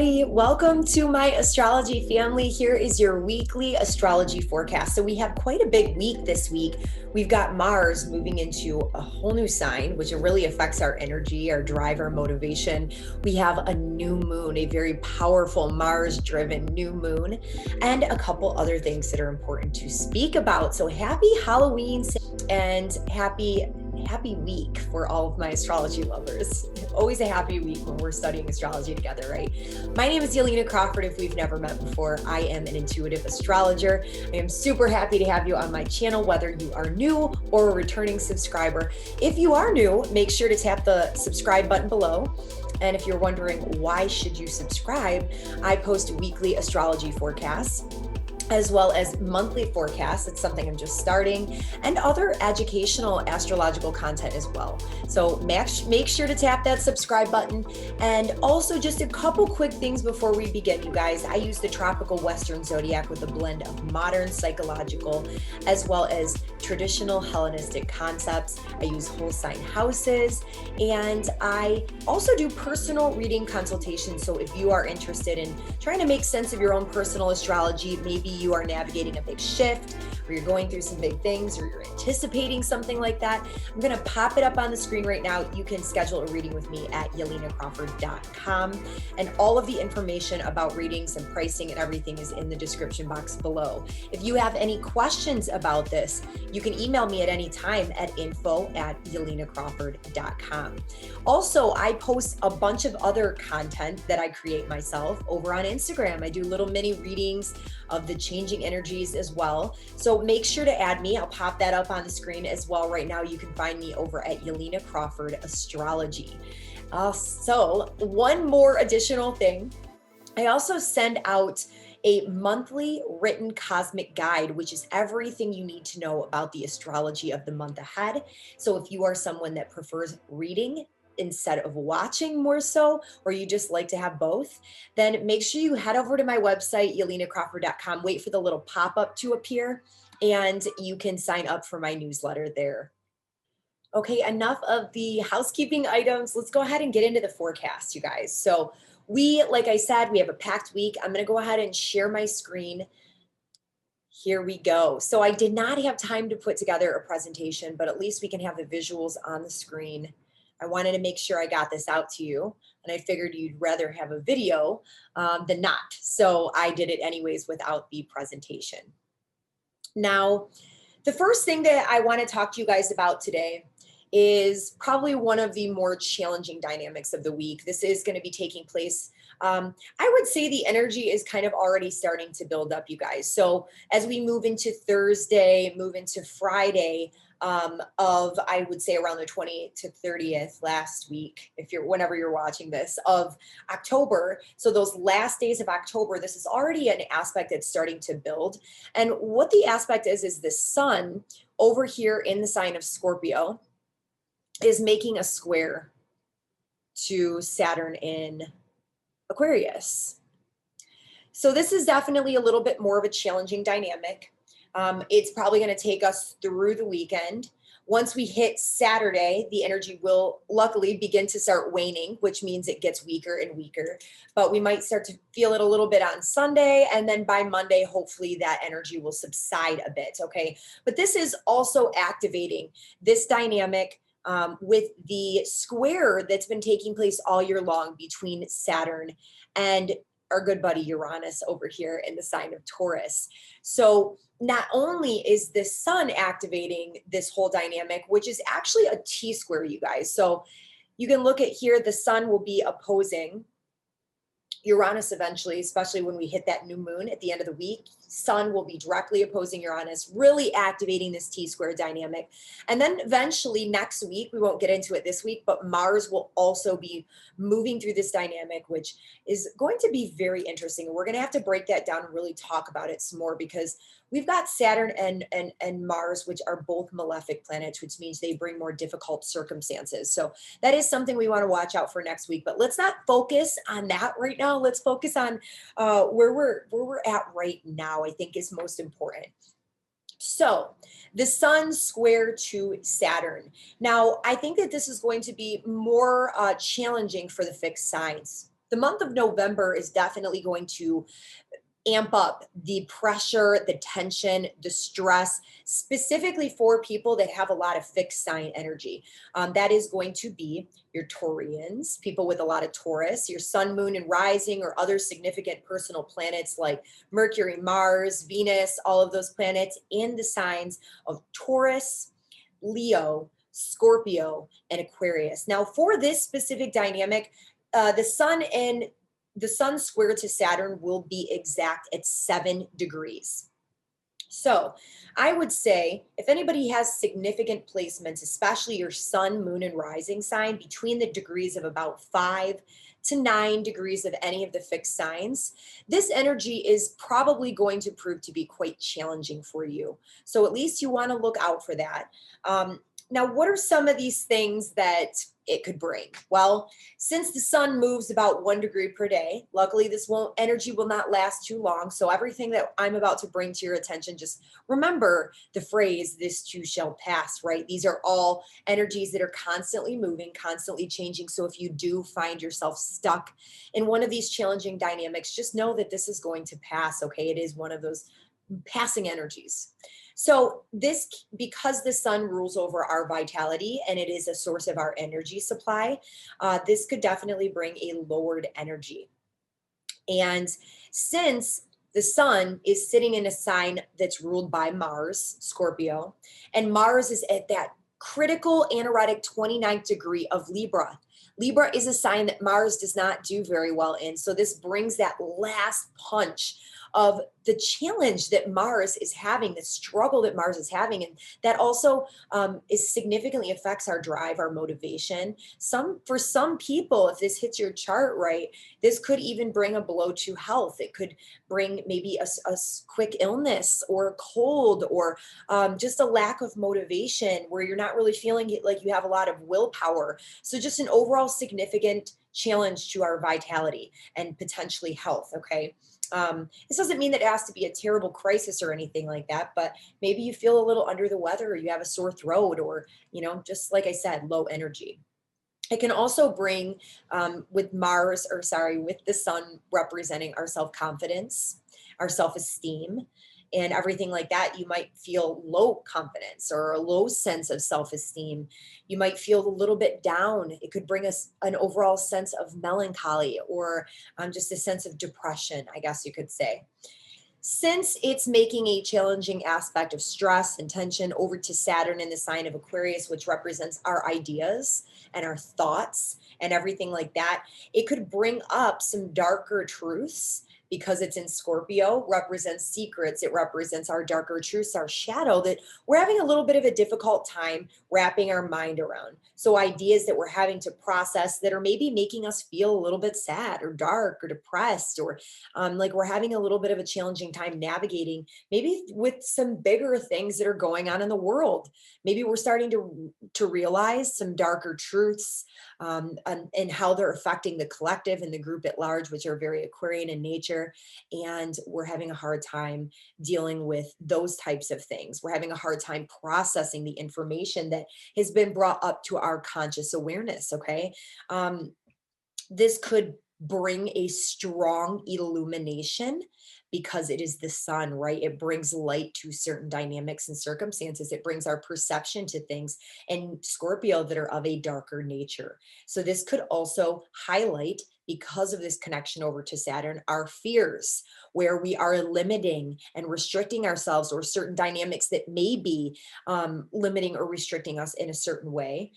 everybody. Welcome to my astrology family. Here is your weekly astrology forecast. So we have quite a big week this week. We've got Mars moving into a whole new sign, which really affects our energy, our drive, our motivation. We have a new moon, a very powerful Mars-driven new moon, and a couple other things that are important to speak about. So happy Halloween and happy week for all of my astrology lovers. Always a happy week when we're studying astrology together, right? My name is Yelena Crawford. If we've never met before, I am an intuitive astrologer. I am super happy to have you on my channel, whether you are new or a returning subscriber. If you are new, make sure to tap the subscribe button below. And if you're wondering why should you subscribe, I post weekly astrology forecasts, as well as monthly forecasts. It's something I'm just starting, and other educational astrological content as well. So make sure to tap that subscribe button. And also just a couple quick things before we begin, you guys. I use the tropical Western zodiac with a blend of modern psychological as well as traditional Hellenistic concepts. I use whole sign houses, and I also do personal reading consultations. So if you are interested in trying to make sense of your own personal astrology, maybe you are navigating a big shift, or you're going through some big things, or you're anticipating something like that, I'm going to pop it up on the screen right now. You can schedule a reading with me at yelenacrawford.com, and all of the information about readings and pricing and everything is in the description box below. If you have any questions about this, you can email me at any time at info@yelenacrawford.com. Also, I post a bunch of other content that I create myself over on Instagram. I do little mini readings of the changing energies as well. So make sure to add me. I'll pop that up on the screen as well. Right now, you can find me over at Yelena Crawford Astrology. So one more additional thing. I also send out a monthly written cosmic guide, which is everything you need to know about the astrology of the month ahead. So if you are someone that prefers reading instead of watching more so, or you just like to have both, then make sure you head over to my website, yelenacrawford.com, wait for the little pop-up to appear, and you can sign up for my newsletter there. Okay, enough of the housekeeping items. Let's go ahead and get into the forecast, you guys. So like I said, we have a packed week. I'm gonna go ahead and share my screen. Here we go. So I did not have time to put together a presentation, but at least we can have the visuals on the screen. I wanted to make sure I got this out to you, and I figured you'd rather have a video than not. So I did it anyways without the presentation. Now, the first thing that I want to talk to you guys about today is probably one of the more challenging dynamics of the week. This is going to be taking place. I would say the energy is kind of already starting to build up, you guys. So as we move into Thursday, move into Friday, I would say around the 28th to 30th last week, whenever you're watching this, of October. So those last days of October, this is already an aspect that's starting to build. And what the aspect is the sun over here in the sign of Scorpio is making a square to Saturn in Aquarius. So this is definitely a little bit more of a challenging dynamic. It's probably going to take us through the weekend. Once we hit Saturday, the energy will luckily begin to start waning, which means it gets weaker and weaker. But we might start to feel it a little bit on Sunday. And then by Monday, hopefully that energy will subside a bit. Okay. But this is also activating this dynamic with the square that's been taking place all year long between Saturn and our good buddy Uranus over here in the sign of Taurus. So not only is the sun activating this whole dynamic, which is actually a T-square, you guys. So you can look at here, the sun will be opposing Uranus eventually, especially when we hit that new moon at the end of the week. Sun will be directly opposing Uranus, really activating this T-square dynamic. And then eventually next week, we won't get into it this week, but Mars will also be moving through this dynamic, which is going to be very interesting. And we're going to have to break that down and really talk about it some more, because we've got Saturn and Mars, which are both malefic planets, which means they bring more difficult circumstances. So that is something we want to watch out for next week. But let's not focus on that right now. Let's focus on where we're at right now, I think is most important. So the sun square to Saturn. Now, I think that this is going to be more challenging for the fixed signs. The month of November is definitely going to amp up the pressure, the tension, the stress, specifically for people that have a lot of fixed sign energy. That is going to be your Taurians, people with a lot of Taurus, your sun, moon, and rising, or other significant personal planets like Mercury, Mars, Venus, all of those planets in the signs of Taurus, Leo, Scorpio, and Aquarius. Now, for this specific dynamic, the sun square to Saturn will be exact at 7 degrees. So I would say if anybody has significant placements, especially your sun, moon, and rising sign between the degrees of about 5 to 9 degrees of any of the fixed signs, this energy is probably going to prove to be quite challenging for you. So at least you want to look out for that. Now, what are some of these things that it could bring? Well, since the sun moves about 1 degree per day, luckily energy will not last too long. So everything that I'm about to bring to your attention, just remember the phrase, this too shall pass, right? These are all energies that are constantly moving, constantly changing. So if you do find yourself stuck in one of these challenging dynamics, just know that this is going to pass, okay? It is one of those passing energies. So because the sun rules over our vitality and it is a source of our energy supply, this could definitely bring a lowered energy. And since the sun is sitting in a sign that's ruled by Mars, Scorpio, and Mars is at that critical anaretic 29th degree of Libra. Libra is a sign that Mars does not do very well in. So this brings that last punch of the challenge that Mars is having, the struggle that Mars is having. And that also is significantly affects our drive, our motivation. For some people, if this hits your chart right, this could even bring a blow to health. It could bring maybe a quick illness or a cold or just a lack of motivation where you're not really feeling like you have a lot of willpower. So just an overall significant challenge to our vitality and potentially health, okay? This doesn't mean that it has to be a terrible crisis or anything like that, but maybe you feel a little under the weather or you have a sore throat or, just like I said, low energy. It can also bring with the sun representing our self-confidence, our self-esteem, and everything like that. You might feel low confidence or a low sense of self-esteem. You might feel a little bit down. It could bring us an overall sense of melancholy or just a sense of depression, I guess you could say. Since it's making a challenging aspect of stress and tension over to Saturn in the sign of Aquarius, which represents our ideas and our thoughts and everything like that, it could bring up some darker truths because it's in Scorpio, represents secrets. It represents our darker truths, our shadow that we're having a little bit of a difficult time wrapping our mind around. So ideas that we're having to process that are maybe making us feel a little bit sad or dark or depressed or like we're having a little bit of a challenging time navigating maybe with some bigger things that are going on in the world. Maybe we're starting to realize some darker truths and how they're affecting the collective and the group at large, which are very Aquarian in nature. And we're having a hard time dealing with those types of things. We're having a hard time processing the information that has been brought up to our conscious awareness. Okay. This could bring a strong illumination because it is the sun, right? It brings light to certain dynamics and circumstances. It brings our perception to things and Scorpio that are of a darker nature. So this could also highlight, because of this connection over to Saturn, our fears, where we are limiting and restricting ourselves or certain dynamics that may be limiting or restricting us in a certain way,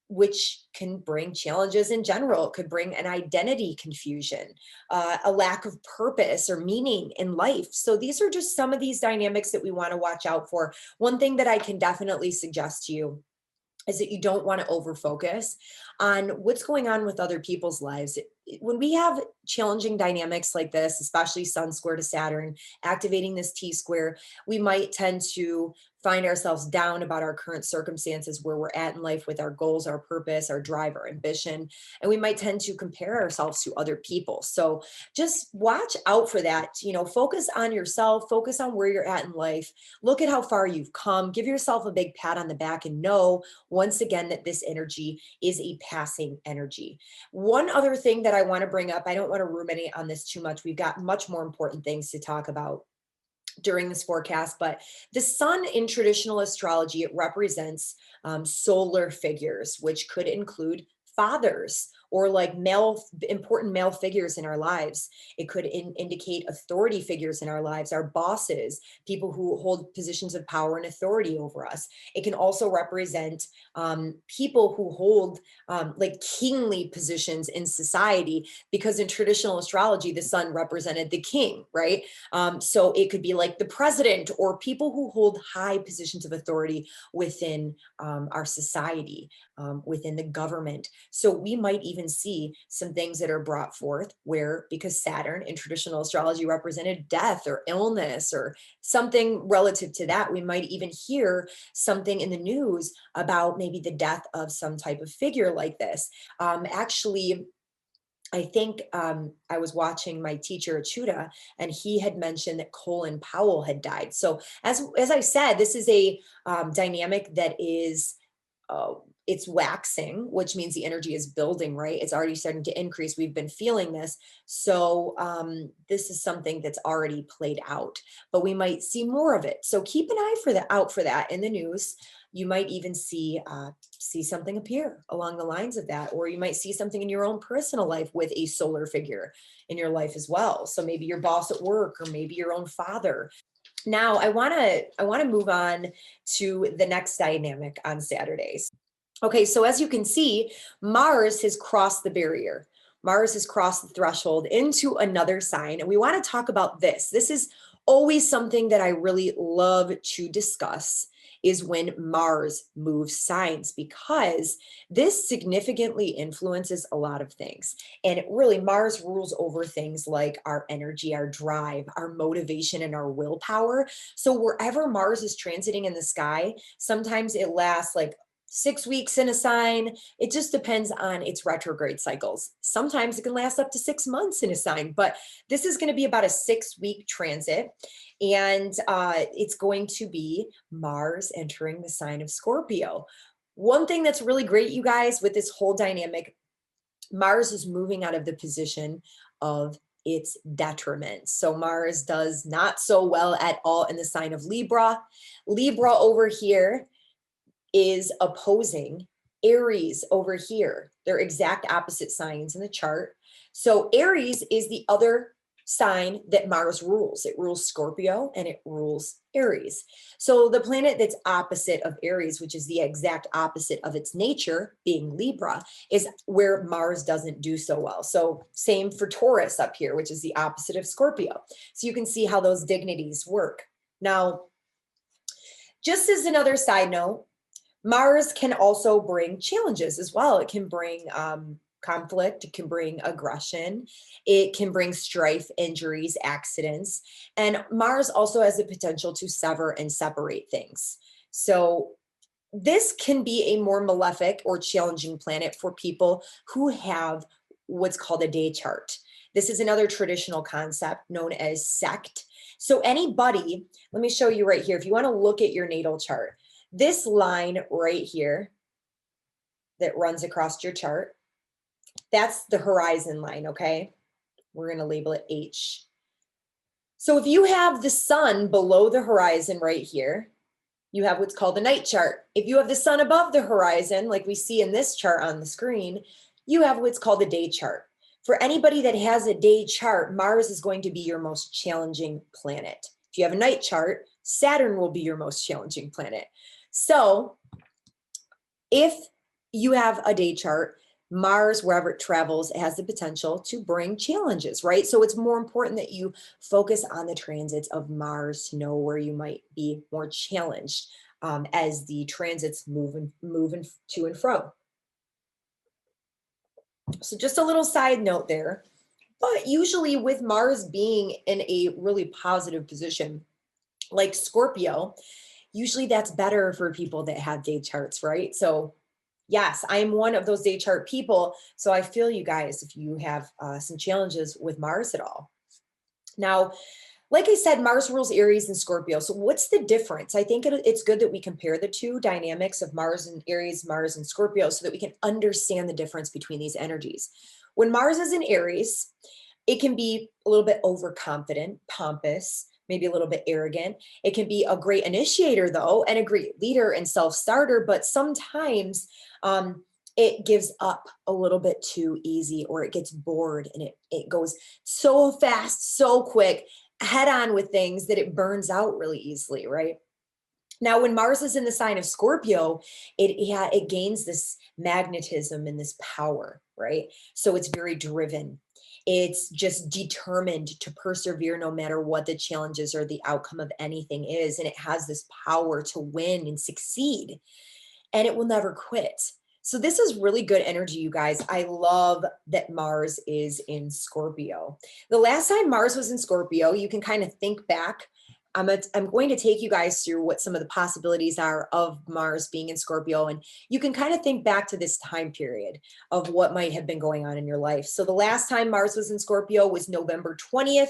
which can bring challenges in general. It could bring an identity confusion, a lack of purpose or meaning in life. So these are just some of these dynamics that we want to watch out for. One thing that I can definitely suggest to you is that you don't want to overfocus on what's going on with other people's lives. When we have challenging dynamics like this, especially Sun square to Saturn, activating this T square, we might tend to find ourselves down about our current circumstances, where we're at in life with our goals, our purpose, our drive, our ambition. And we might tend to compare ourselves to other people. So just watch out for that. Focus on yourself, focus on where you're at in life. Look at how far you've come. Give yourself a big pat on the back and know once again that this energy is a passing energy. One other thing that I want to bring up, I don't want to ruminate on this too much. We've got much more important things to talk about during this forecast, but the sun in traditional astrology, it represents solar figures, which could include fathers or like important male figures in our lives. It could indicate authority figures in our lives, our bosses, people who hold positions of power and authority over us. It can also represent people who hold like kingly positions in society, because in traditional astrology, the sun represented the king, right? So it could be like the president or people who hold high positions of authority within our society, within the government. So we might even see some things that are brought forth where, because Saturn in traditional astrology represented death or illness or something relative to that, we might even hear something in the news about maybe the death of some type of figure like this. Actually, I think I was watching my teacher, Chuda, and he had mentioned that Colin Powell had died. So as I said, this is a dynamic that is it's waxing, which means the energy is building, right? It's already starting to increase. We've been feeling this. So this is something that's already played out, but we might see more of it. So keep an eye out for that in the news. You might even see something appear along the lines of that, or you might see something in your own personal life with a solar figure in your life as well. So maybe your boss at work, or maybe your own father. Now, I want to move on to the next dynamic on Saturdays. Okay, so as you can see, Mars has crossed the barrier. Mars has crossed the threshold into another sign, and we want to talk about this. This is always something that I really love to discuss, is when Mars moves signs, because this significantly influences a lot of things. And really, Mars rules over things like our energy, our drive, our motivation, and our willpower. So wherever Mars is transiting in the sky, sometimes it lasts like 6 weeks in a sign. It just depends on its retrograde cycles. Sometimes it can last up to 6 months in a sign, but this is going to be about a 6-week transit. And it's going to be Mars entering the sign of Scorpio. One thing that's really great, you guys, with this whole dynamic, Mars is moving out of the position of its detriment. So Mars does not so well at all in the sign of Libra. Libra over here is opposing Aries over here. They're exact opposite signs in the chart. So Aries is the other sign that Mars rules. It rules Scorpio and it rules Aries. So the planet that's opposite of Aries, which is the exact opposite of its nature, being Libra, is where Mars doesn't do so well. So same for Taurus up here, which is the opposite of Scorpio. So you can see how those dignities work. Now, just as another side note, Mars can also bring challenges as well. It can bring conflict, it can bring aggression, it can bring strife, injuries, accidents. And Mars also has the potential to sever and separate things. So this can be a more malefic or challenging planet for people who have what's called a day chart. This is another traditional concept known as sect. So anybody, let me show you right here. If you want to look at your natal chart, this line right here that runs across your chart, that's the horizon line, okay? We're going to label it H. So if you have the sun below the horizon right here, you have what's called a night chart. If you have the sun above the horizon, like we see in this chart on the screen, you have what's called a day chart. For anybody that has a day chart, Mars is going to be your most challenging planet. If you have a night chart, Saturn will be your most challenging planet. So if you have a day chart, Mars, wherever it travels, it has the potential to bring challenges, right? So it's more important that you focus on the transits of Mars to know where you might be more challenged as the transits move to and fro. So just a little side note there. But usually with Mars being in a really positive position, like Scorpio, usually that's better for people that have day charts, right? So yes, I am one of those day chart people. So I feel you guys if you have some challenges with Mars at all. Now, like I said, Mars rules Aries and Scorpio. So what's the difference? I think it's good that we compare the two dynamics of Mars and Aries, Mars and Scorpio, so that we can understand the difference between these energies. When Mars is in Aries, it can be a little bit overconfident, pompous, maybe a little bit arrogant. It can be a great initiator, though, and a great leader and self-starter, but sometimes it gives up a little bit too easy, or it gets bored and it goes so fast, so quick, head on with things that it burns out really easily, right? Now, when Mars is in the sign of Scorpio, it gains this magnetism and this power, right? So it's very driven. It's just determined to persevere no matter what the challenges or the outcome of anything is. And it has this power to win and succeed, and it will never quit. So this is really good energy, you guys. I love that Mars is in Scorpio. The last time Mars was in Scorpio, you can kind of think back. I'm going to take you guys through what some of the possibilities are of Mars being in Scorpio. And you can kind of think back to this time period of what might have been going on in your life. So the last time Mars was in Scorpio was November 20th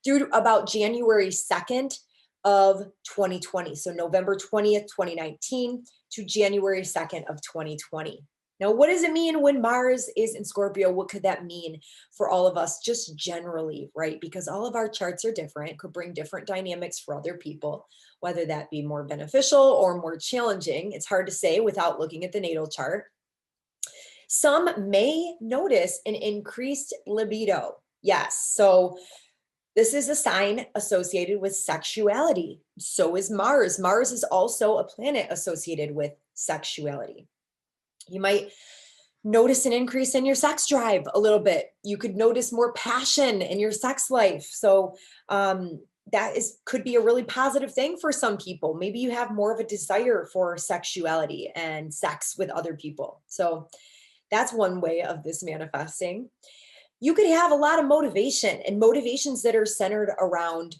through about January 2nd of 2020. So November 20th, 2019 to January 2nd of 2020. Now, what does it mean when Mars is in Scorpio? What could that mean for all of us just generally, right? Because all of our charts are different, could bring different dynamics for other people, whether that be more beneficial or more challenging. It's hard to say without looking at the natal chart. Some may notice an increased libido. Yes, so this is a sign associated with sexuality. So is Mars. Mars is also a planet associated with sexuality. You might notice an increase in your sex drive a little bit. You could notice more passion in your sex life. So could be a really positive thing for some people. Maybe you have more of a desire for sexuality and sex with other people. So that's one way of this manifesting. You could have a lot of motivation, and motivations that are centered around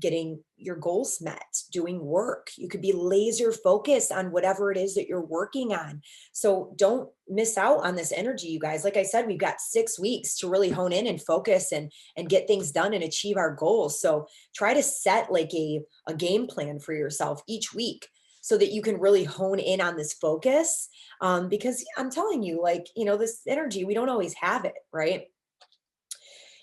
getting your goals met, doing work. You could be laser focused on whatever it is that you're working on. So don't miss out on this energy, you guys. Like I said, we've got 6 weeks to really hone in and focus and get things done and achieve our goals. So try to set like a game plan for yourself each week, so that you can really hone in on this focus. Because I'm telling you, like, this energy, we don't always have it, right?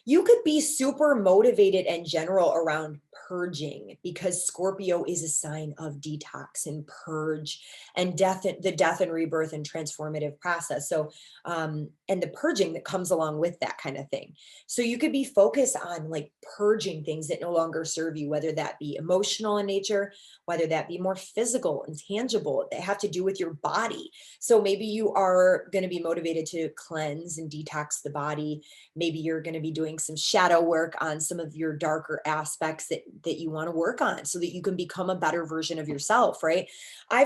You could be super motivated in general around purging, because Scorpio is a sign of detox and purge and the death and rebirth and transformative process. So, and the purging that comes along with that kind of thing. So you could be focused on like purging things that no longer serve you, whether that be emotional in nature, whether that be more physical and tangible, that have to do with your body. So maybe you are going to be motivated to cleanse and detox the body. Maybe you're going to be doing some shadow work on some of your darker aspects that you want to work on, so that you can become a better version of yourself, right? I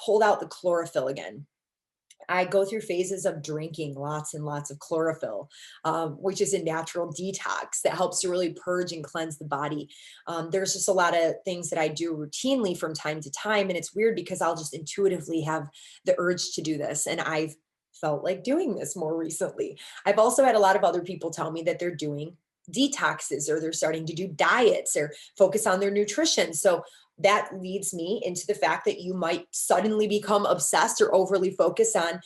pulled out the chlorophyll again. I go through phases of drinking lots and lots of chlorophyll, which is a natural detox that helps to really purge and cleanse the body. There's just a lot of things that I do routinely from time to time. And it's weird because I'll just intuitively have the urge to do this. And I've felt like doing this more recently. I've also had a lot of other people tell me that they're doing detoxes, or they're starting to do diets or focus on their nutrition. So that leads me into the fact that you might suddenly become obsessed or overly focused on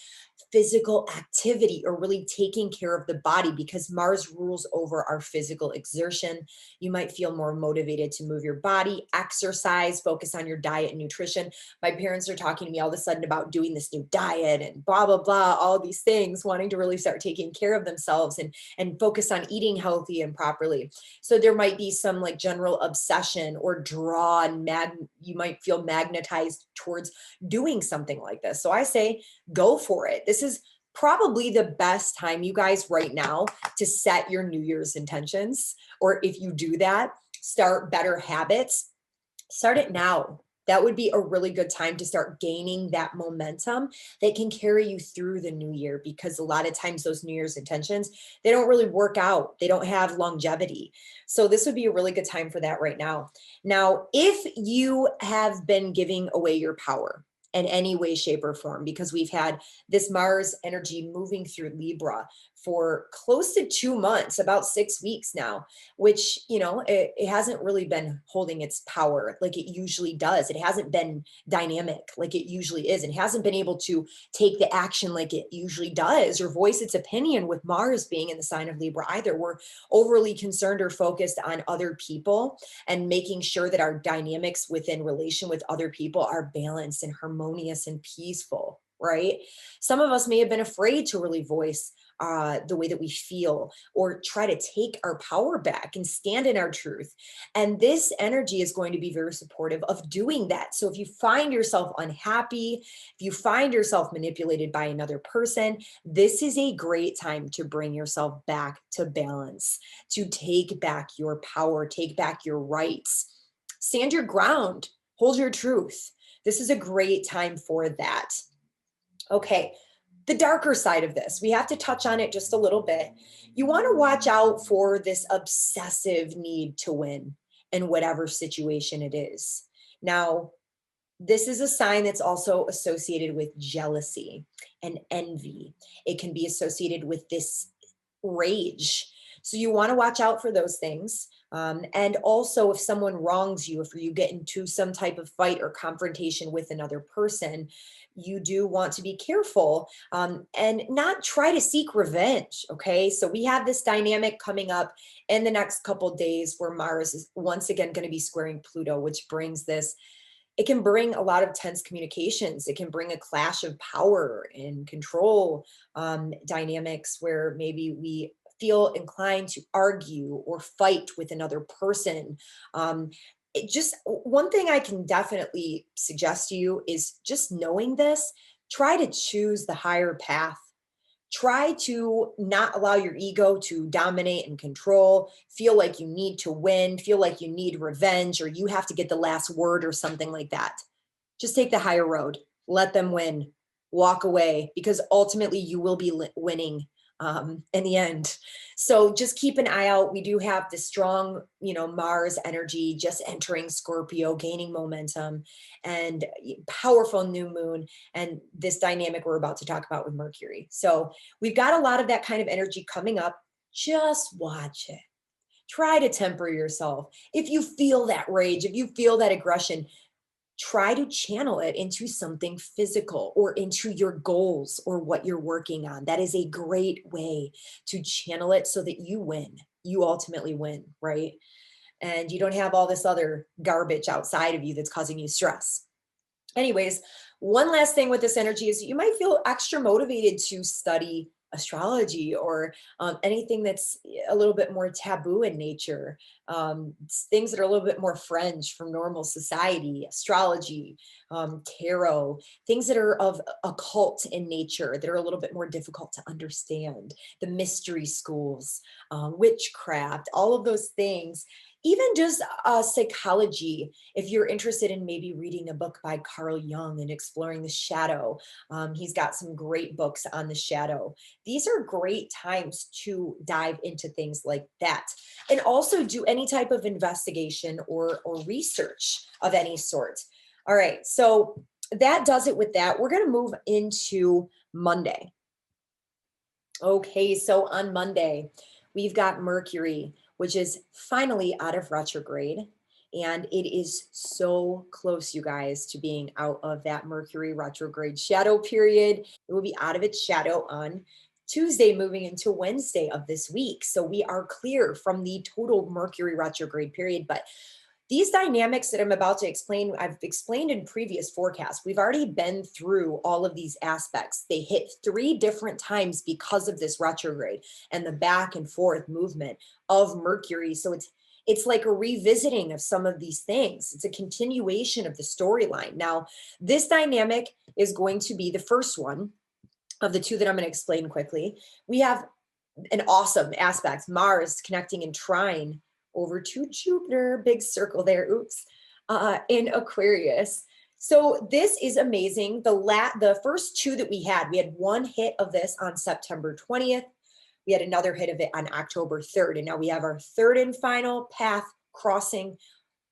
physical activity, or really taking care of the body, because Mars rules over our physical exertion. You might feel more motivated to move your body, exercise, focus on your diet and nutrition. My parents are talking to me all of a sudden about doing this new diet and blah, blah, blah, all these things, wanting to really start taking care of themselves and focus on eating healthy and properly. So there might be some like general obsession or draw, and you might feel magnetized towards doing something like this. So I say, go for it. This is probably the best time, you guys, right now to set your New Year's intentions. Or if you do that, start better habits, start it now. That would be a really good time to start gaining that momentum that can carry you through the new year, because a lot of times those New Year's intentions, they don't really work out. They don't have longevity. So this would be a really good time for that right now. Now, if you have been giving away your power in any way, shape, or form, because we've had this Mars energy moving through Libra for close to 2 months, about 6 weeks now, which, it hasn't really been holding its power like it usually does. It hasn't been dynamic like it usually is. It hasn't been able to take the action like it usually does or voice its opinion with Mars being in the sign of Libra either. We're overly concerned or focused on other people and making sure that our dynamics within relation with other people are balanced and harmonious and peaceful, right? Some of us may have been afraid to really voice the way that we feel or try to take our power back and stand in our truth. And this energy is going to be very supportive of doing that. So if you find yourself unhappy, if you find yourself manipulated by another person, this is a great time to bring yourself back to balance, to take back your power, take back your rights, stand your ground, hold your truth. This is a great time for that. Okay, the darker side of this, we have to touch on it just a little bit. You want to watch out for this obsessive need to win in whatever situation it is. Now, this is a sign that's also associated with jealousy and envy. It can be associated with this rage. So you want to watch out for those things. And also, if someone wrongs you, if you get into some type of fight or confrontation with another person, you do want to be careful and not try to seek revenge. Okay. So we have this dynamic coming up in the next couple of days where Mars is once again going to be squaring Pluto, which brings this. It can bring a lot of tense communications. It can bring a clash of power and control dynamics where maybe we feel inclined to argue or fight with another person. Just one thing I can definitely suggest to you is just knowing this, try to choose the higher path. Try to not allow your ego to dominate and control, feel like you need to win, feel like you need revenge, or you have to get the last word or something like that. Just take the higher road, let them win, walk away, because ultimately you will be winning in the end. So just keep an eye out. We do have the strong, Mars energy just entering Scorpio, gaining momentum, and powerful new moon, and this dynamic we're about to talk about with Mercury. So we've got a lot of that kind of energy coming up. Just watch it. Try to temper yourself. If you feel that rage, if you feel that aggression, try to channel it into something physical or into your goals or what you're working on. That is a great way to channel it so that you win. You ultimately win, right? And you don't have all this other garbage outside of you that's causing you stress. Anyways, one last thing with this energy is you might feel extra motivated to study astrology or anything that's a little bit more taboo in nature, things that are a little bit more fringe from normal society, astrology, tarot, things that are of occult in nature that are a little bit more difficult to understand, the mystery schools, witchcraft, all of those things. Even just psychology, if you're interested in maybe reading a book by Carl Jung and exploring the shadow, he's got some great books on the shadow. These are great times to dive into things like that. And also do any type of investigation or research of any sort. All right, so that does it with that. We're going to move into Monday. Okay, so on Monday, we've got Mercury, which is finally out of retrograde. And it is so close, you guys, to being out of that Mercury retrograde shadow period. It will be out of its shadow on Tuesday, moving into Wednesday of this week. So we are clear from the total Mercury retrograde period. But these dynamics that I'm about to explain, I've explained in previous forecasts. We've already been through all of these aspects. They hit 3 different times because of this retrograde and the back and forth movement of Mercury. So it's like a revisiting of some of these things. It's a continuation of the storyline. Now, this dynamic is going to be the first one of the 2 that I'm going to explain quickly. We have an awesome aspect, Mars connecting in trine over to Jupiter, big circle there, oops, in Aquarius. So this is amazing. The first two that we had one hit of this on September 20th. We had another hit of it on October 3rd. And now we have our third and final path crossing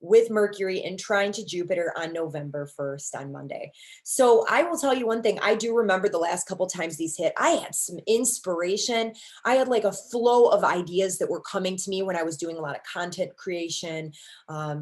with Mercury and trine to Jupiter on November 1st on Monday. So I will tell you one thing. I do remember the last couple times these hit, I had some inspiration. I had like a flow of ideas that were coming to me when I was doing a lot of content creation,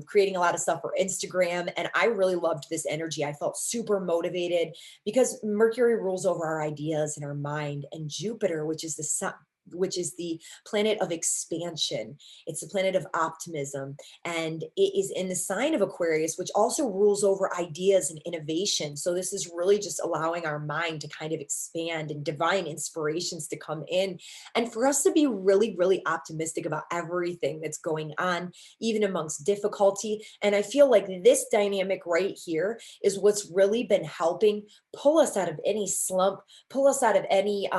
creating a lot of stuff for Instagram. And I really loved this energy. I felt super motivated because Mercury rules over our ideas and our mind, and Jupiter, which is the sun, which is the planet of expansion. It's the planet of optimism. And it is in the sign of Aquarius, which also rules over ideas and innovation. So this is really just allowing our mind to kind of expand and divine inspirations to come in. And for us to be really, really optimistic about everything that's going on, even amongst difficulty. And I feel like this dynamic right here is what's really been helping pull us out of any slump, pull us out of any,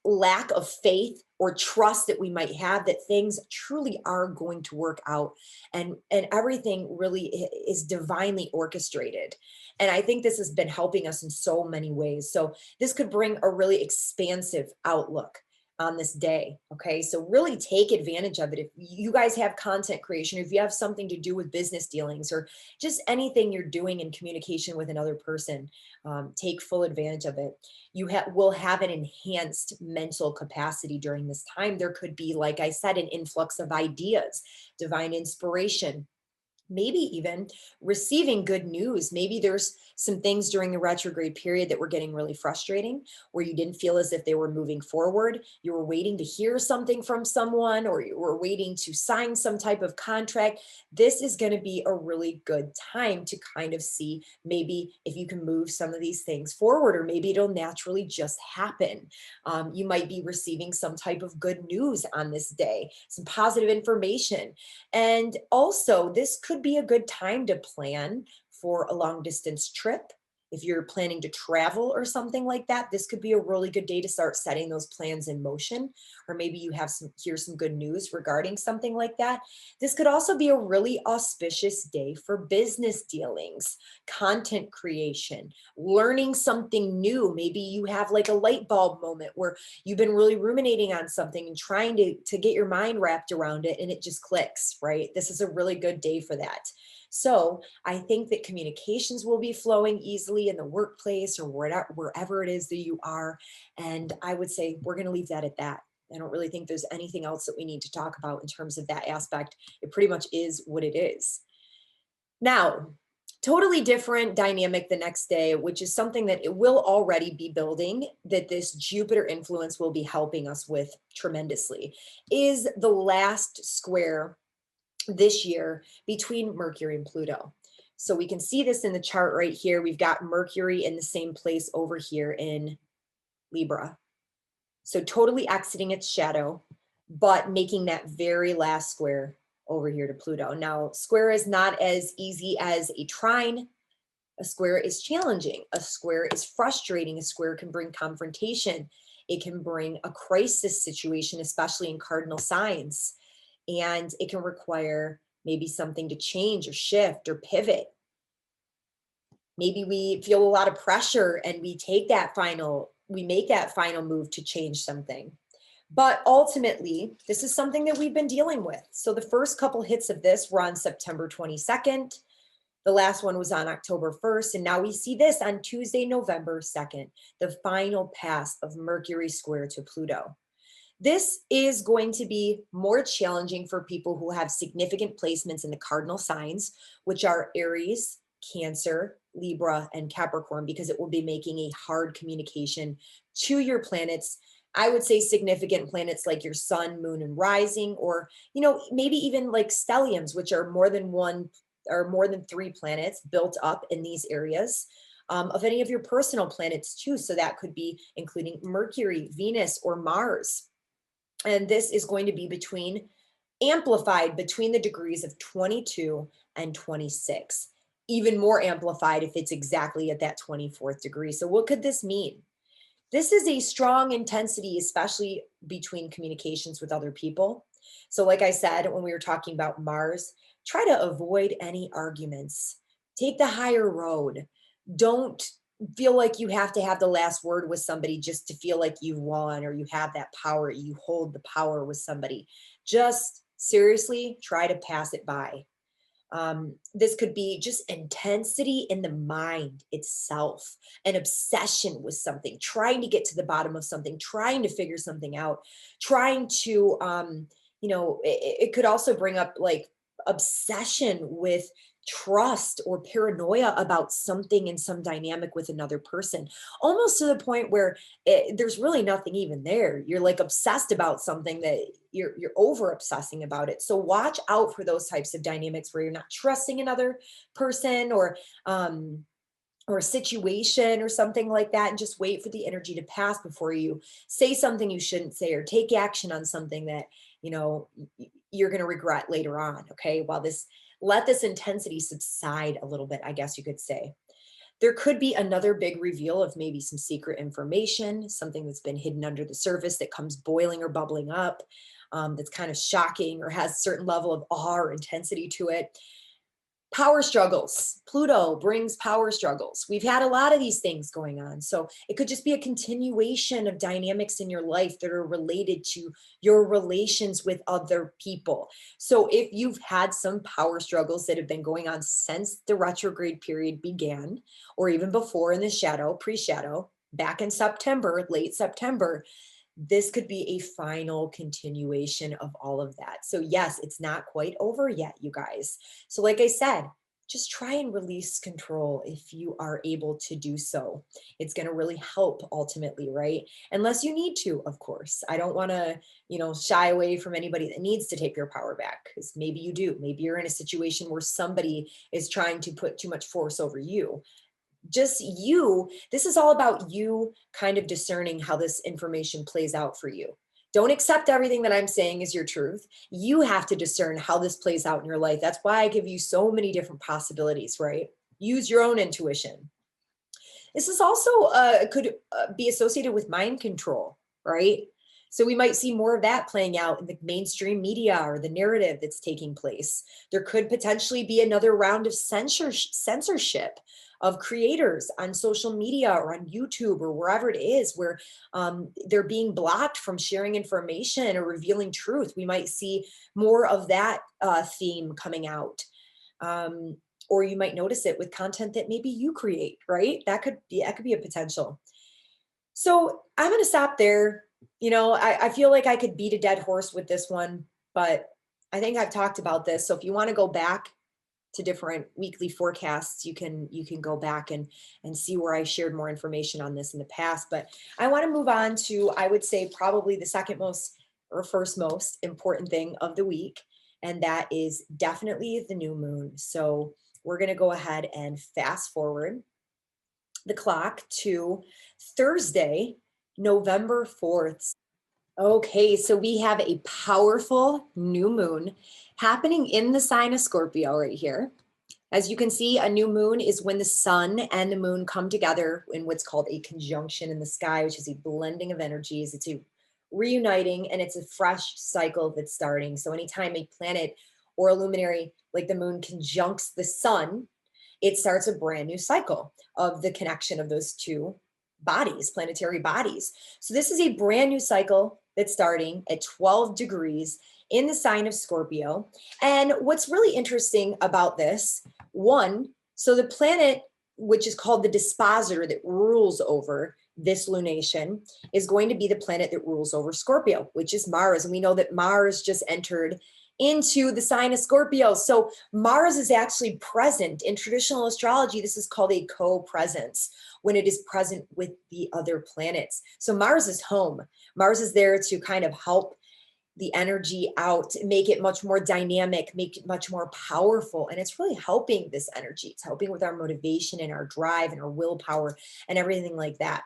lack of faith or trust that we might have that things truly are going to work out, and everything really is divinely orchestrated. And I think this has been helping us in so many ways. So this could bring a really expansive outlook on this day. Okay. So really take advantage of it. If you guys have content creation, if you have something to do with business dealings or just anything you're doing in communication with another person, take full advantage of it. You will have an enhanced mental capacity during this time. There could be, like I said, an influx of ideas, divine inspiration, maybe even receiving good news. Maybe there's some things during the retrograde period that were getting really frustrating, where you didn't feel as if they were moving forward. You were waiting to hear something from someone, or you were waiting to sign some type of contract. This is going to be a really good time to kind of see maybe if you can move some of these things forward, or maybe it'll naturally just happen. You might be receiving some type of good news on this day, some positive information. And also, this could be a good time to plan for a long distance trip. If you're planning to travel or something like that, this could be a really good day to start setting those plans in motion. Or maybe you have some good news regarding something like that. This could also be a really auspicious day for business dealings, content creation, learning something new. Maybe you have like a light bulb moment where you've been really ruminating on something and trying to get your mind wrapped around it, and it just clicks, right? This is a really good day for that. So I think that communications will be flowing easily in the workplace or wherever it is that you are. And I would say we're going to leave that at that. I don't really think there's anything else that we need to talk about in terms of that aspect. It pretty much is what it is. Now, totally different dynamic the next day, which is something that it will already be building, that this Jupiter influence will be helping us with tremendously, is the last square this year between Mercury and Pluto. So we can see this in the chart right here. We've got Mercury in the same place over here in Libra. So totally exiting its shadow, but making that very last square over here to Pluto. Now, square is not as easy as a trine. A square is challenging. A square is frustrating. A square can bring confrontation. It can bring a crisis situation, especially in cardinal signs. And it can require maybe something to change or shift or pivot. Maybe we feel a lot of pressure and we make that final move to change something. But ultimately, this is something that we've been dealing with. So the first couple hits of this were on September 22nd. The last one was on October 1st. And now we see this on Tuesday, November 2nd, the final pass of Mercury square to Pluto. This is going to be more challenging for people who have significant placements in the cardinal signs, which are Aries, Cancer, Libra, and Capricorn, because it will be making a hard communication to your planets. I would say significant planets like your sun, moon, and rising, or, maybe even like stelliums, which are more than one or more than three planets built up in these areas. Of any of your personal planets too. So that could be including Mercury, Venus, or Mars. And this is going to be amplified between the degrees of 22 and 26, even more amplified if it's exactly at that 24th degree. So what could this mean? This is a strong intensity, especially between communications with other people. So like I said, when we were talking about Mars, try to avoid any arguments. Take the higher road. Don't feel like you have to have the last word with somebody just to feel like you won or you have that power, you hold the power with somebody. Just seriously try to pass it by. This could be just intensity in the mind itself, an obsession with something, trying to get to the bottom of something, trying to figure something out, trying to, it could also bring up like obsession with trust or paranoia about something in some dynamic with another person, almost to the point where there's really nothing even there. You're like obsessed about something that you're over obsessing about it. So watch out for those types of dynamics where you're not trusting another person or a situation or something like that, and just wait for the energy to pass before you say something you shouldn't say or take action on something that you're going to regret later on. Okay, while let this intensity subside a little bit, I guess you could say. There could be another big reveal of maybe some secret information, something that's been hidden under the surface that comes boiling or bubbling up, that's kind of shocking or has a certain level of awe or intensity to it. Power struggles. Pluto brings power struggles. We've had a lot of these things going on. So it could just be a continuation of dynamics in your life that are related to your relations with other people. So if you've had some power struggles that have been going on since the retrograde period began, or even before in the shadow, pre-shadow, back in September, late September, this could be a final continuation of all of that. So yes, it's not quite over yet, you guys. So like I said, just try and release control if you are able to do so. It's going to really help ultimately, right? Unless you need to, of course. I don't want to, shy away from anybody that needs to take their power back, because maybe you do. Maybe you're in a situation where somebody is trying to put too much force over you. Just you, this is all about you kind of discerning how this information plays out for you. Don't accept everything that I'm saying as your truth. You have to discern how this plays out in your life. That's why I give you so many different possibilities, right? Use your own intuition. This is also could be associated with mind control, right? So we might see more of that playing out in the mainstream media or the narrative that's taking place. There could potentially be another round of censorship of creators on social media or on YouTube or wherever it is, where they're being blocked from sharing information or revealing truth. We might see more of that theme coming out. Or you might notice it with content that maybe you create, right? That could be a potential. So I'm going to stop there. I feel like I could beat a dead horse with this one, but I think I've talked about this. So if you want to go back to different weekly forecasts, you can go back and see where I shared more information on this in the past. But I want to move on to, I would say, probably the second most or first most important thing of the week. And that is definitely the new moon. So we're going to go ahead and fast forward the clock to Thursday, November 4th. Okay, so we have a powerful new moon happening in the sign of Scorpio right here. As you can see, a new moon is when the sun and the moon come together in what's called a conjunction in the sky, which is a blending of energies. It's a reuniting and it's a fresh cycle that's starting. So anytime a planet or a luminary like the moon conjuncts the sun, it starts a brand new cycle of the connection of those two bodies, planetary bodies. So this is a brand new cycle that's starting at 12 degrees in the sign of Scorpio. And what's really interesting about this, one, so the planet, which is called the dispositor that rules over this lunation, is going to be the planet that rules over Scorpio, which is Mars. And we know that Mars just entered into the sign of Scorpio. So Mars is actually present in traditional astrology. This is called a co-presence, when it is present with the other planets. So Mars is home. Mars is there to kind of help the energy out, make it much more dynamic, make it much more powerful. And it's really helping this energy. It's helping with our motivation and our drive and our willpower and everything like that.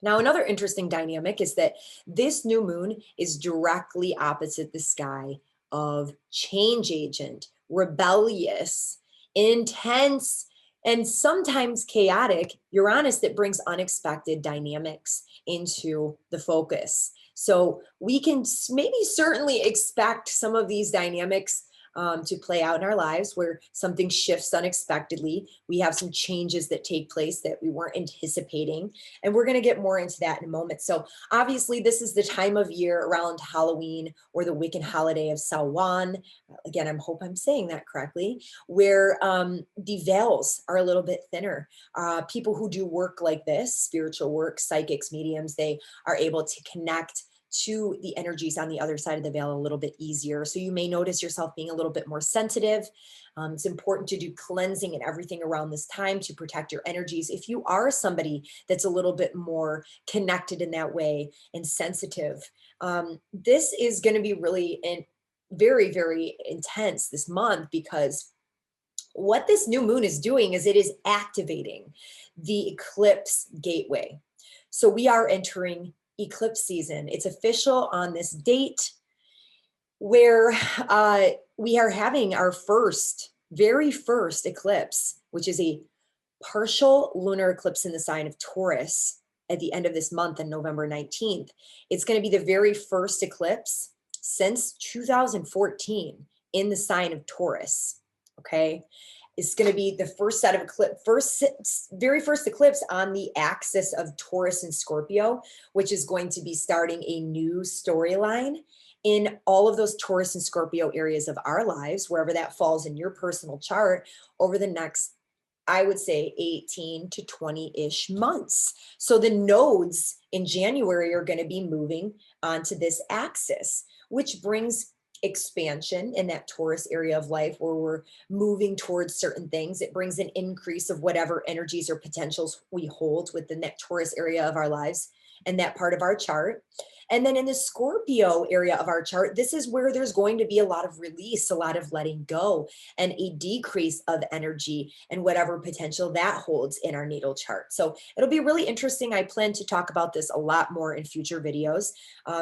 Now, another interesting dynamic is that this new moon is directly opposite the sky of change agent, rebellious, intense, and sometimes chaotic Uranus that brings unexpected dynamics into the focus. So we can maybe certainly expect some of these dynamics to play out in our lives, where something shifts unexpectedly. We have some changes that take place that we weren't anticipating. And we're going to get more into that in a moment. So obviously, this is the time of year around Halloween, or the Wiccan holiday of Samhain. Again, I hope I'm saying that correctly, where the veils are a little bit thinner. People who do work like this, spiritual work, psychics, mediums, they are able to connect to the energies on the other side of the veil a little bit easier. So you may notice yourself being a little bit more sensitive. It's important to do cleansing and everything around this time to protect your energies. If you are somebody that's a little bit more connected in that way and sensitive, this is going to be really very, very intense this month, because what this new moon is doing is it is activating the eclipse gateway. So we are entering eclipse season. It's official on this date, where we are having our very first eclipse, which is a partial lunar eclipse in the sign of Taurus at the end of this month on November 19th. It's going to be the very first eclipse since 2014 in the sign of Taurus. Okay. It's going to be the first set of very first eclipse on the axis of Taurus and Scorpio, which is going to be starting a new storyline in all of those Taurus and Scorpio areas of our lives, wherever that falls in your personal chart, over the next, I would say, 18 to 20-ish months. So the nodes in January are going to be moving onto this axis, which brings expansion in that Taurus area of life, where we're moving towards certain things. It brings an increase of whatever energies or potentials we hold within that Taurus area of our lives and that part of our chart. And then in the Scorpio area of our chart, this is where there's going to be a lot of release, a lot of letting go, and a decrease of energy and whatever potential that holds in our natal chart. So it'll be really interesting. I plan to talk about this a lot more in future videos.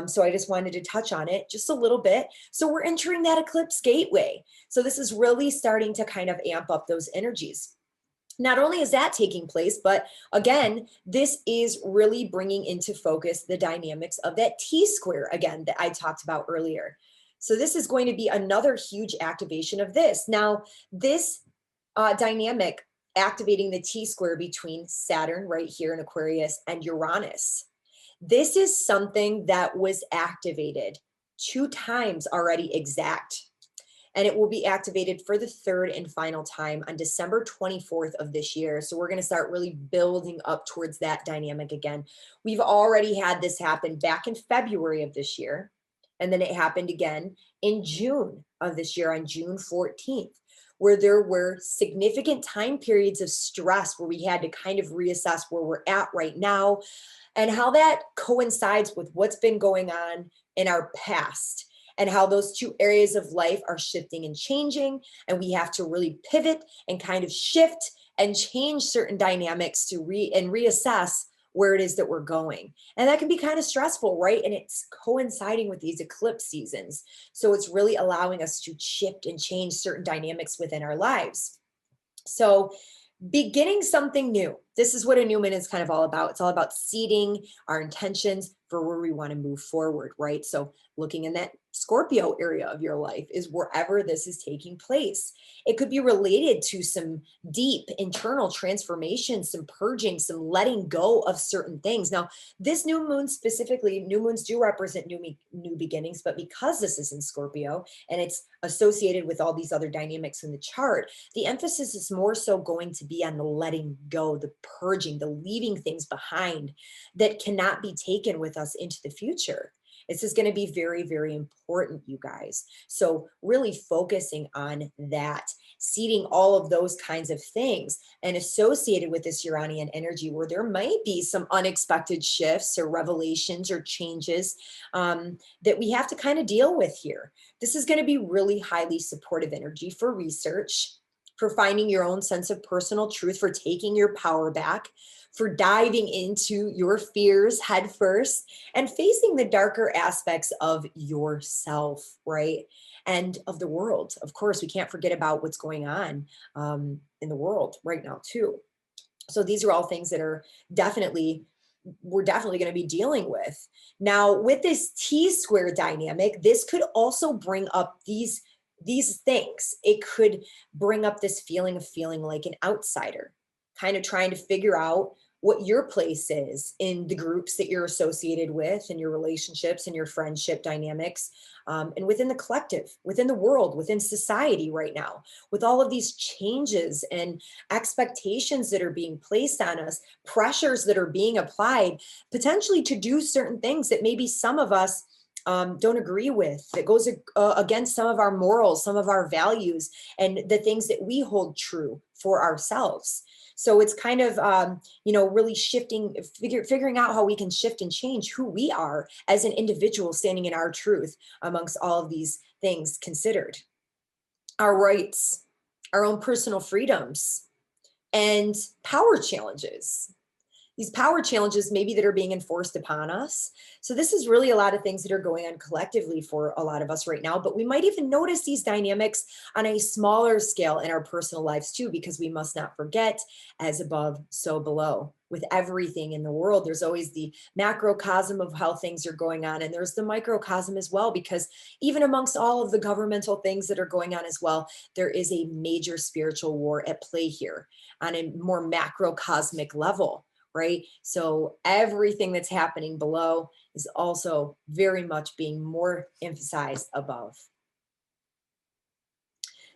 So I just wanted to touch on it just a little bit. So we're entering that eclipse gateway. So this is really starting to kind of amp up those energies. Not only is that taking place, but again, this is really bringing into focus the dynamics of that T-square, again, that I talked about earlier. So this is going to be another huge activation of this. Now, this dynamic activating the T-square between Saturn right here in Aquarius and Uranus. This is something that was activated 2 times already exact. And it will be activated for the 3rd and final time on December 24th of this year. So we're going to start really building up towards that dynamic again. We've already had this happen back in February of this year. And then it happened again in June of this year, on June 14th, where there were significant time periods of stress, where we had to kind of reassess where we're at right now and how that coincides with what's been going on in our past, and how those 2 areas of life are shifting and changing. And we have to really pivot and kind of shift and change certain dynamics to reassess where it is that we're going. And that can be kind of stressful, right? And it's coinciding with these eclipse seasons. So it's really allowing us to shift and change certain dynamics within our lives. So beginning something new. This is what a new moon is kind of all about. It's all about seeding our intentions for where we want to move forward, right? So looking in that Scorpio area of your life is wherever this is taking place. It could be related to some deep internal transformation, some purging, some letting go of certain things. Now, this new moon specifically, new moons do represent new beginnings, but because this is in Scorpio and it's associated with all these other dynamics in the chart, the emphasis is more so going to be on the letting go, the purging, the leaving things behind that cannot be taken with us into the future. This is going to be very, very important, you guys. So really focusing on that, seeding all of those kinds of things, and associated with this Uranian energy, where there might be some unexpected shifts or revelations or changes that we have to kind of deal with here. This is going to be really highly supportive energy for research, for finding your own sense of personal truth, for taking your power back, for diving into your fears head first and facing the darker aspects of yourself, right? And of the world. Of course, we can't forget about what's going on in the world right now too. So these are all things that are we're definitely going to be dealing with. Now, with this T-square dynamic, this could also bring up these these things, it could bring up this feeling of feeling like an outsider, kind of trying to figure out what your place is in the groups that you're associated with and your relationships and your friendship dynamics, and within the collective, within the world, within society right now, with all of these changes and expectations that are being placed on us, pressures that are being applied, potentially to do certain things that maybe some of us don't agree with, that goes against some of our morals, some of our values, and the things that we hold true for ourselves. So it's kind of, really shifting, figuring out how we can shift and change who we are as an individual standing in our truth amongst all of these things considered. Our rights, our own personal freedoms, and power challenges, these power challenges maybe that are being enforced upon us. So this is really a lot of things that are going on collectively for a lot of us right now, but we might even notice these dynamics on a smaller scale in our personal lives too, because we must not forget, as above, so below. With everything in the world, there's always the macrocosm of how things are going on, and there's the microcosm as well, because even amongst all of the governmental things that are going on as well, there is a major spiritual war at play here on a more macrocosmic level. Right? So everything that's happening below is also very much being more emphasized above.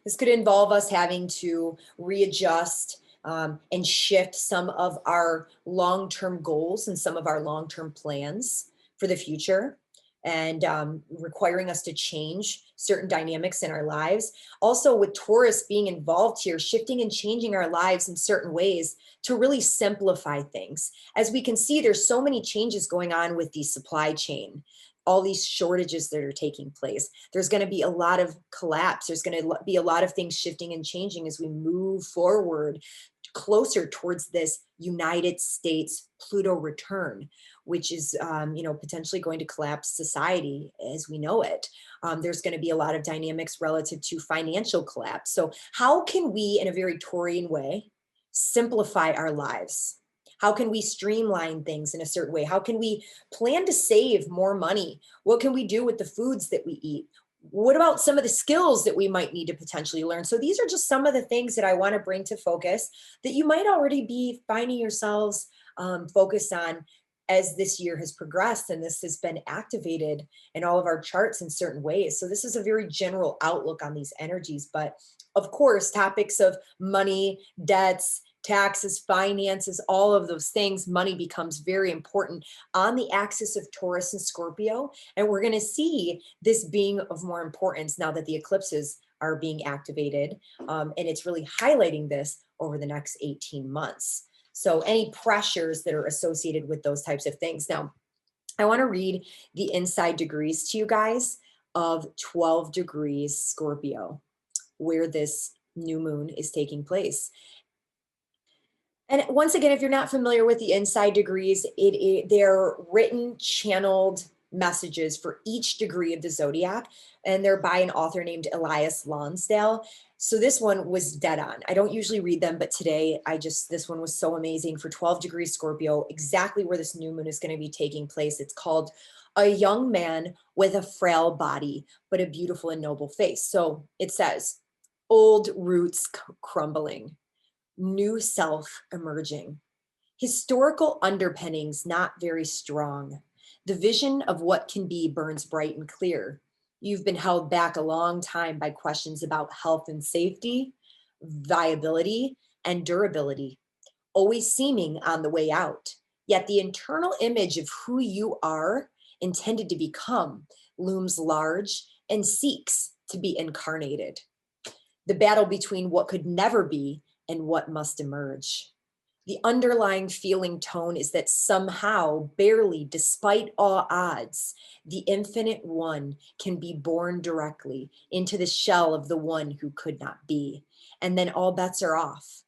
This could involve us having to readjust and shift some of our long-term goals and some of our long-term plans for the future, and requiring us to change certain dynamics in our lives. Also, with Taurus being involved here, shifting and changing our lives in certain ways to really simplify things. As we can see, there's so many changes going on with the supply chain, all these shortages that are taking place. There's going to be a lot of collapse. There's going to be a lot of things shifting and changing as we move forward closer towards this United States Pluto return, which is, potentially going to collapse society as we know it. There's going to be a lot of dynamics relative to financial collapse. So how can we, in a very Taurian way, simplify our lives? How can we streamline things in a certain way? How can we plan to save more money? What can we do with the foods that we eat? What about some of the skills that we might need to potentially learn? So these are just some of the things that I want to bring to focus that you might already be finding yourselves focused on as this year has progressed and this has been activated in all of our charts in certain ways. So this is a very general outlook on these energies, but of course, topics of money, debts, taxes, finances, all of those things, money becomes very important on the axis of Taurus and Scorpio. And we're going to see this being of more importance now that the eclipses are being activated. And it's really highlighting this over the next 18 months. So any pressures that are associated with those types of things. Now, I want to read the inside degrees to you guys of 12 degrees Scorpio, where this new moon is taking place. And once again, if you're not familiar with the inside degrees, they're written, channeled messages for each degree of the zodiac, and they're by an author named Elias Lonsdale. So this one was dead on. I don't usually read them, but today this one was so amazing for 12 degrees Scorpio, exactly where this new moon is going to be taking place. It's called A Young Man with a Frail Body, but a Beautiful and Noble Face. So it says, old roots crumbling, new self emerging, historical underpinnings not very strong. The vision of what can be burns bright and clear. You've been held back a long time by questions about health and safety, viability, and durability, always seeming on the way out. Yet the internal image of who you are intended to become looms large and seeks to be incarnated. The battle between what could never be and what must emerge. The underlying feeling tone is that somehow, barely, despite all odds, the infinite one can be born directly into the shell of the one who could not be. And then all bets are off.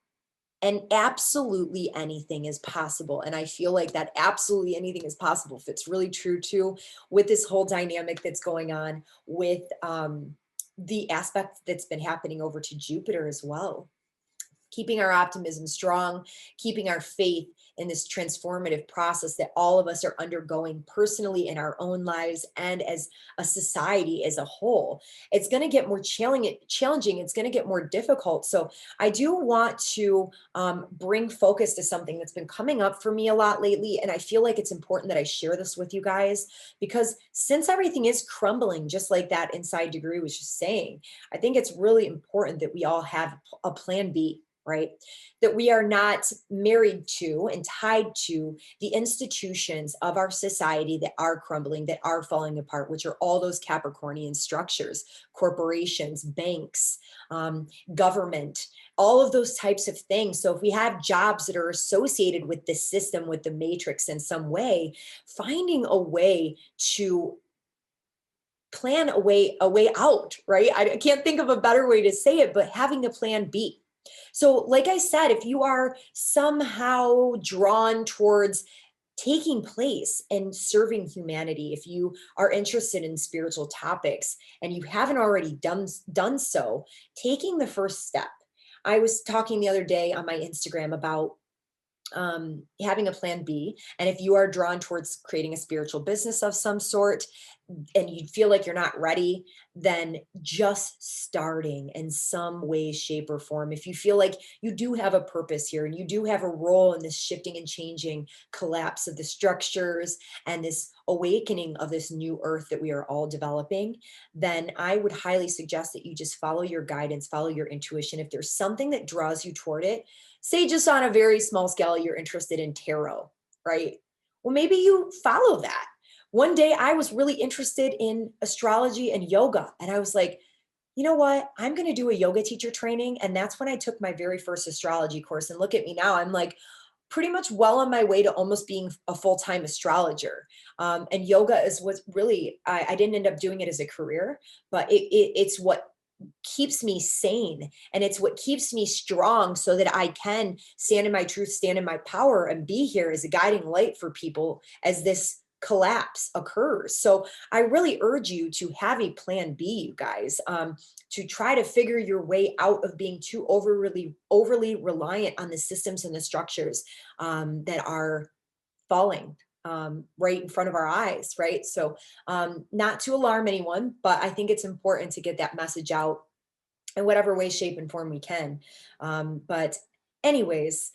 And absolutely anything is possible. And I feel like that absolutely anything is possible fits really true too with this whole dynamic that's going on with the aspect that's been happening over to Jupiter as well. Keeping our optimism strong, keeping our faith in this transformative process that all of us are undergoing personally in our own lives and as a society as a whole. It's going to get more challenging. It's going to get more difficult. So I do want to bring focus to something that's been coming up for me a lot lately. And I feel like it's important that I share this with you guys, because since everything is crumbling, just like that inside degree was just saying, I think it's really important that we all have a plan B, right? That we are not married to and tied to the institutions of our society that are crumbling, that are falling apart, which are all those Capricornian structures, corporations, banks, government, all of those types of things. So if we have jobs that are associated with the system, with the matrix in some way, finding a way to plan a way out, right? I can't think of a better way to say it, but having a plan B. So like I said, if you are somehow drawn towards taking place and serving humanity, if you are interested in spiritual topics and you haven't already done so, taking the first step. I was talking the other day on my Instagram about having a plan B. And if you are drawn towards creating a spiritual business of some sort and you feel like you're not ready, then just starting in some way, shape, or form. If you feel like you do have a purpose here and you do have a role in this shifting and changing collapse of the structures and this awakening of this new earth that we are all developing, then I would highly suggest that you just follow your guidance, follow your intuition. If there's something that draws you toward it, say just on a very small scale, you're interested in tarot, right? Well, maybe you follow that. One day I was really interested in astrology and yoga. And I was like, you know what? I'm going to do a yoga teacher training. And that's when I took my very first astrology course. And look at me now. I'm like pretty much well on my way to almost being a full-time astrologer. And yoga is what really, I didn't end up doing it as a career, but it's what keeps me sane, and it's what keeps me strong so that I can stand in my truth, stand in my power, and be here as a guiding light for people as this collapse occurs. So I really urge you to have a plan B, you guys, to try to figure your way out of being too overly reliant on the systems and the structures that are falling right in front of our eyes, right? So not to alarm anyone, but I think it's important to get that message out in whatever way, shape, and form we can. But anyways,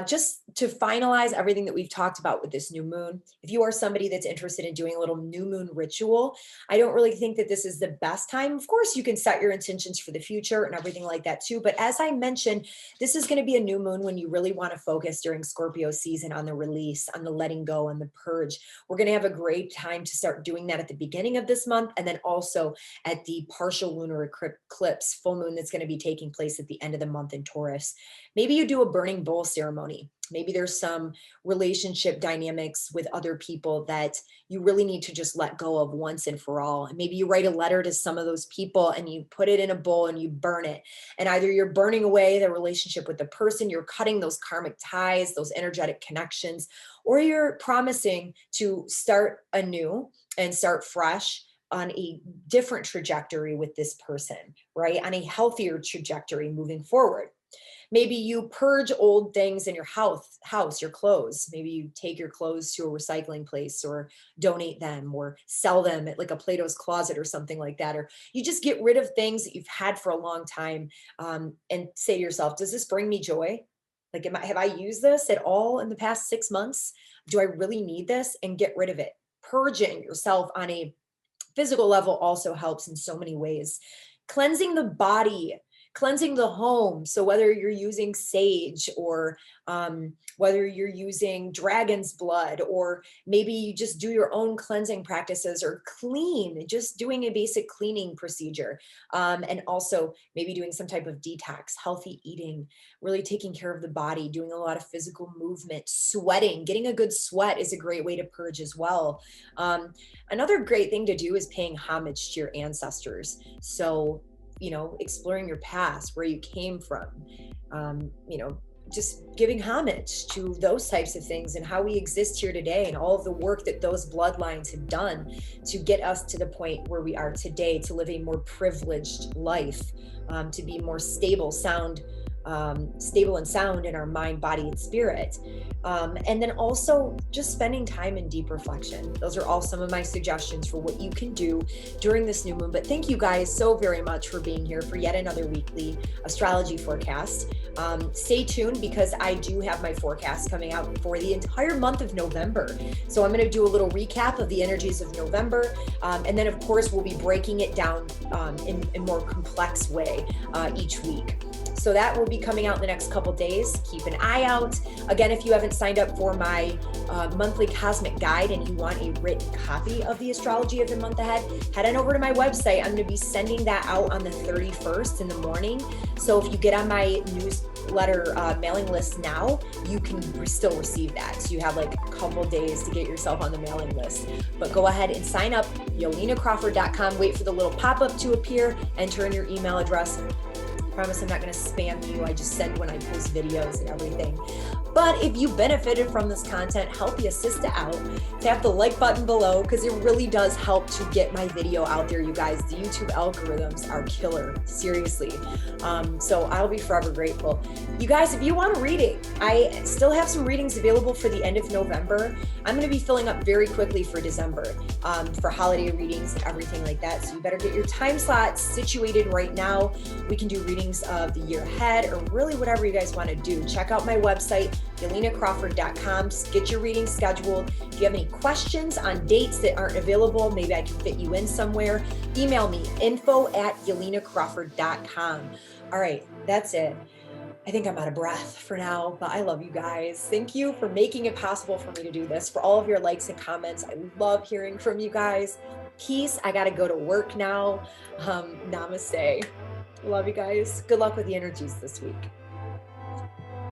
just to finalize everything that we've talked about with this new moon, if you are somebody that's interested in doing a little new moon ritual, I don't really think that this is the best time. Of course, you can set your intentions for the future and everything like that too. But as I mentioned, this is going to be a new moon when you really want to focus during Scorpio season on the release, on the letting go, and the purge. We're going to have a great time to start doing that at the beginning of this month, and then also at the partial lunar eclipse full moon that's going to be taking place at the end of the month in Taurus. Maybe you do a burning bowl ceremony. Maybe there's some relationship dynamics with other people that you really need to just let go of once and for all. And maybe you write a letter to some of those people and you put it in a bowl and you burn it. And either you're burning away the relationship with the person, you're cutting those karmic ties, those energetic connections, or you're promising to start anew and start fresh on a different trajectory with this person, right? On a healthier trajectory moving forward. Maybe you purge old things in your house, your clothes. Maybe you take your clothes to a recycling place or donate them or sell them at like a Plato's Closet or something like that. Or you just get rid of things that you've had for a long time and say to yourself, does this bring me joy? Like, have I used this at all in the past 6 months? Do I really need this? And get rid of it. Purging yourself on a physical level also helps in so many ways. Cleansing the body, cleansing the home. So whether you're using sage or whether you're using dragon's blood, or maybe you just do your own cleansing practices or clean, just doing a basic cleaning procedure. And also maybe doing some type of detox, healthy eating, really taking care of the body, doing a lot of physical movement, sweating, getting a good sweat is a great way to purge as well. Another great thing to do is paying homage to your ancestors. So exploring your past, where you came from, just giving homage to those types of things and how we exist here today and all of the work that those bloodlines have done to get us to the point where we are today, to live a more privileged life, to be more stable, sound, stable and sound in our mind, body, and spirit. And then also just spending time in deep reflection. Those are all some of my suggestions for what you can do during this new moon. But thank you guys so very much for being here for yet another weekly astrology forecast. Stay tuned because I do have my forecast coming out for the entire month of November. So I'm going to do a little recap of the energies of November. And then of course, we'll be breaking it down in a more complex way each week. So that will be coming out in the next couple days. Keep an eye out. Again, if you haven't signed up for my monthly cosmic guide and you want a written copy of the astrology of the month ahead, head on over to my website. I'm going to be sending that out on the 31st in the morning. So if you get on my newsletter mailing list now, you can still receive that. So you have like a couple days to get yourself on the mailing list. But go ahead and sign up, YelenaCrawford.com. Wait for the little pop-up to appear. Enter in your email address. Promise I'm not going to spam you. I just send when I post videos and everything. But if you benefited from this content, help your sister out. Tap the like button below because it really does help to get my video out there, you guys. The YouTube algorithms are killer, seriously. So I'll be forever grateful. You guys, if you want a reading, I still have some readings available for the end of November. I'm going to be filling up very quickly for December for holiday readings and everything like that. So you better get your time slots situated right now. We can do readings of the year ahead or really whatever you guys want to do. Check out my website, YelenaCrawford.com. Get your reading scheduled. If you have any questions on dates that aren't available, maybe I can fit you in somewhere, email me, info@YelenaCrawford.com. All right, that's it. I think I'm out of breath for now, but I love you guys. Thank you for making it possible for me to do this, for all of your likes and comments. I love hearing from you guys. Peace. I got to go to work now. Namaste. Love you guys. Good luck with the energies this week.